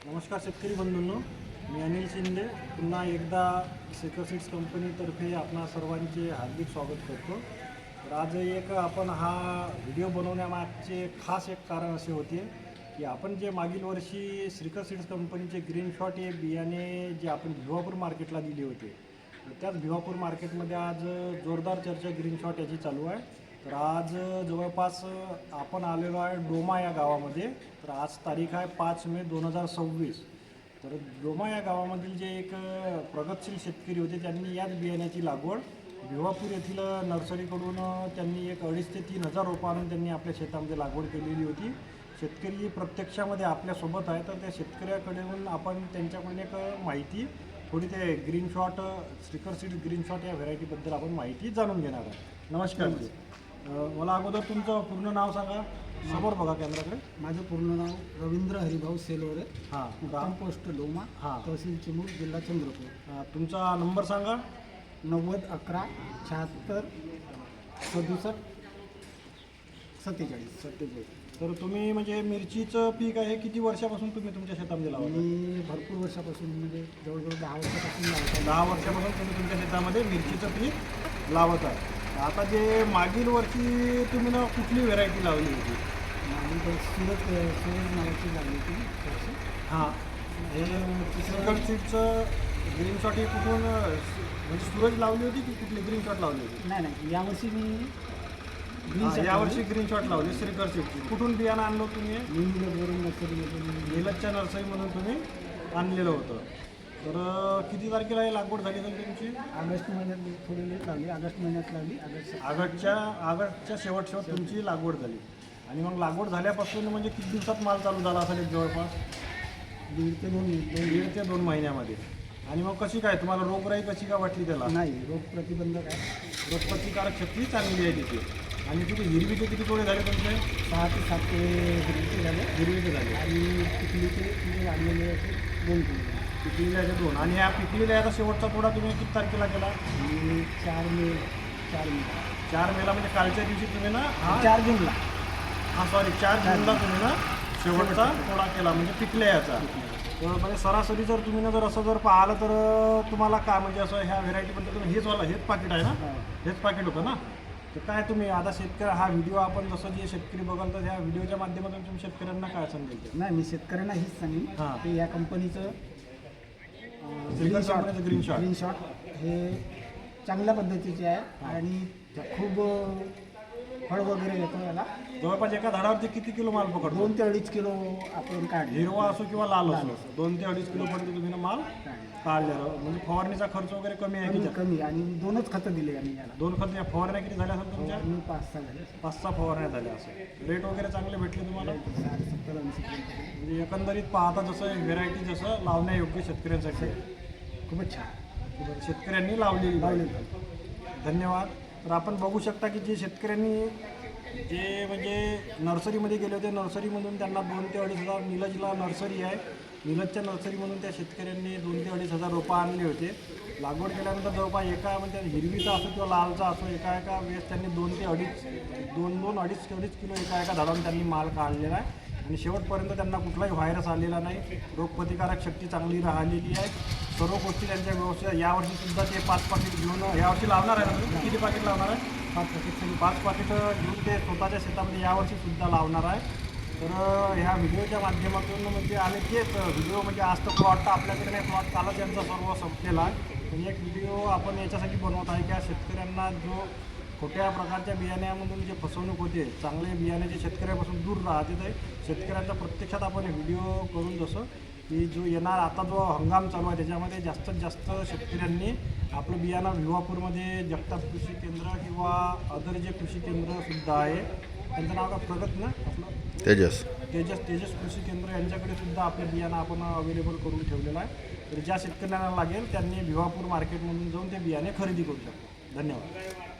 नमस्कार शेतकरी बंधूंनो, मी अनिल शिंदे पुन्हा एकदा श्रीकर सीड्स कंपनीतर्फे आपणा सर्वांचे हार्दिक स्वागत करतो। तर आज आपण हा व्हिडिओ बनवण्यामागचे खास एक कारण असे होते की आपण जे मागील वर्षी श्रीकर सीड्स कंपनीचे ग्रीन शॉट हे बियाणे जे आपण भिवापूर मार्केटला दिले होते, त्याच भिवापूर मार्केटमध्ये आज जोरदार चर्चा ग्रीन शॉट याची चालू आहे। तर आज जवळपास आपण आलेलो आहे डोमा या गावामध्ये। तर आज तारीख आहे 5 मे 2026। तर डोमा या गावामधील जे एक प्रगतशील शेतकरी होते त्यांनी याच बियाण्याची लागवड भिवापूर येथील नर्सरीकडून त्यांनी एक 2,500 ते 3,000 रोपं आणून त्यांनी आपल्या शेतामध्ये लागवड केलेली होती। शेतकरी प्रत्यक्षामध्ये आपल्यासोबत आहे, तर त्या शेतकऱ्याकडून आपण त्यांच्याकडून एक माहिती थोडी ते green shot Shrikar seeds green shot या व्हेरायटीबद्दल आपण माहिती जाणून घेणार आहे। नमस्कार जी, मला अगोदर तुमचं पूर्ण नाव सांगा। समोर बघा कॅमेराकडे। माझं पूर्ण नाव रवींद्र हरिभाऊ सेलवरे, हां, मुक्काम पोस्ट डोमा, हां, तहसील चिमूर, जिल्हा चंद्रपूर। तुमचा नंबर सांगा। 90 11 76 67 47। तर तुम्ही म्हणजे मिरचीचं पीक आहे किती वर्षापासून तुम्ही तुमच्या शेतामध्ये लावता? मी भरपूर वर्षापासून म्हणजे जवळजवळ 10 वर्षापासून लावतो। 10 वर्षापासून तुम्ही तुमच्या शेतामध्ये मिरचीचं पीक लावत आहे। आता जे मागील वर्षी तुम्ही ना कुठली व्हेरायटी लावली होती? आणि सूरज नावाची लागली होती। हां, हे श्रीकर सीड्सचं ग्रीन शॉट हे कुठून म्हणजे सूरज लावली होती की कुठली ग्रीन शॉट लावली होती? नाही, यावर्षी मी यावर्षी ग्रीन शॉट लावली श्रीकर सीड्सची। कुठून बियाणं आणलं तुम्ही? नीलजवरून नर्सरीमधून नीलजच्या नर्सरीमधून तुम्ही आणलेलं होतं। तर किती तारखेला हे लागवड झाली असेल तुमची? ऑगस्ट महिन्यात थोडी लेट लागली, ऑगस्ट महिन्यात लागली। ऑगस्टच्या शेवट तुमची लागवड झाली। आणि मग लागवड झाल्यापासून म्हणजे किती दिवसात माल चालू झाला असेल? एक जवळपास 1.5 ते 2 महिन्यामध्ये। आणि मग कशी काय तुम्हाला रोगराई कशी काय वाटली त्याला? नाही, रोग प्रतिबंधक आहे, रोगप्रतिकारक शक्ती चांगली आहे तिथे। आणि तिथे हिरवीचे किती तोडे झाले तुमचे? 6 ते 7 हिरवीचे झाले हिरवीचे झाले आणि पिकलीचे म्हणजे वाढलेले असे 2 किलो पिकलेल्या 2। आणि ह्या पिकलेल्या याचा शेवटचा तोडा तुम्ही किती तारखेला केला? आणि 4 मे 4 मेला म्हणजे कालच्या दिवशी तुम्ही ना 4 जूनला 4 जूनला तुम्ही ना शेवटचा तोडा केला म्हणजे पिकल्या याचा। तर म्हणजे सरासरी जर तुम्ही ना जर पाहिलं तर तुम्हाला काय म्हणजे असं ह्या व्हेरायटीबद्दल तुम्ही हेच पाकिट आहे ना? हेच पाकिट होतं ना? तर काय तुम्ही आता शेतकरी हा व्हिडिओ आपण जसं जे शेतकरी बघाल तर ह्या व्हिडिओच्या माध्यमातून तुम्ही शेतकऱ्यांना काय सांगेल? नाही, मी शेतकऱ्यांना हीच सांगेन हां, की या कंपनीचं ग्रीन शॉट हे चांगल्या पद्धतीचे आहे आणि खूप फळ वगैरे येतो याला। जवळपास एका झाडावरती किती किलो माल पकडतो? 2 ते 2.5 किलो आपण काढले, हिरवा असो किंवा लाल असो 2 ते 2.5 किलो पर्यंत तुम्ही ना माल काढलेला। म्हणजे फवारणीचा खर्च वगैरे कमी आहे की? कमी आणि 2च खतं दिले आम्ही याला। 2 खत या फवारण्या किती झाल्या असेल तुमच्या? 5-6 झाले, 5-6 फवारण्या झाल्या असेल। रेट वगैरे चांगले भेटले तुम्हाला? 70-80 म्हणजे एकंदरीत पाहता जसं व्हेरायटी जसं लावण्यायोग्य शेतकऱ्यांसाठी खूपच छान शेतकऱ्यांनी लावलेली धन्यवाद। तर आपण बघू शकता की जे शेतकऱ्यांनी जे म्हणजे नर्सरीमध्ये गेले होते, नर्सरीमधून त्यांना 2 ते 2.5 हजार, नीलजला नर्सरी आहे, नीलजच्या नर्सरीमधून त्या शेतकऱ्यांनी 2 ते 2.5 हजार रोपं आणले होते। लागवड केल्यानंतर जवळपास एका म्हणजे हिरवीचा असो किंवा लालचा असो एका वेळेस त्यांनी 2 ते 2.5 किलो एका झाडावरून त्यांनी माल काढलेला आहे। आणि शेवटपर्यंत त्यांना कुठलाही व्हायरस आलेला नाही, रोगप्रतिकारक शक्ती चांगली राहिलेली आहे, सर्व गोष्टी त्यांच्या व्यवस्थित। यावर्षीसुद्धा ते 5 पाकिट घेऊन यावर्षी लावणार आहे ना? किती पाकिट लावणार आहे? 5 पाकिट घेऊन ते स्वतःच्या शेतामध्ये यावर्षीसुद्धा लावणार आहे। तर ह्या व्हिडिओच्या माध्यमातून म्हणजे आम्ही तेच व्हिडिओ म्हणजे आज तर प्लॉट तर आपल्याकडे नाही, प्लॉट कालच यांचा सर्व संपलेला आहे। पण एक व्हिडिओ आपण याच्यासाठी बनवत आहे की शेतकऱ्यांना जो खोट्या प्रकारच्या बियाण्यामधून जे फसवणूक होते, चांगले बियाणे जे शेतकऱ्यापासून दूर राहते, तर शेतकऱ्यांचा प्रत्यक्षात आपण व्हिडिओ करून जसं की जो येणार आता जो हंगाम चालू आहे त्याच्यामध्ये जास्तीत जास्त शेतकऱ्यांनी आपलं बियाणं भिवापूरमध्ये जगताप कृषी केंद्र किंवा अदर जे कृषी केंद्रसुद्धा आहे, त्यांचं नाव का प्रगत ना आपलं तेजस कृषी केंद्र, यांच्याकडे सुद्धा आपलं बियाणं आपण अवेलेबल करून ठेवलेलं आहे। तर ज्या शेतकऱ्यांना लागेल त्यांनी भिवापूर मार्केटमधून जाऊन ते बियाणे खरेदी करू शकतो। धन्यवाद।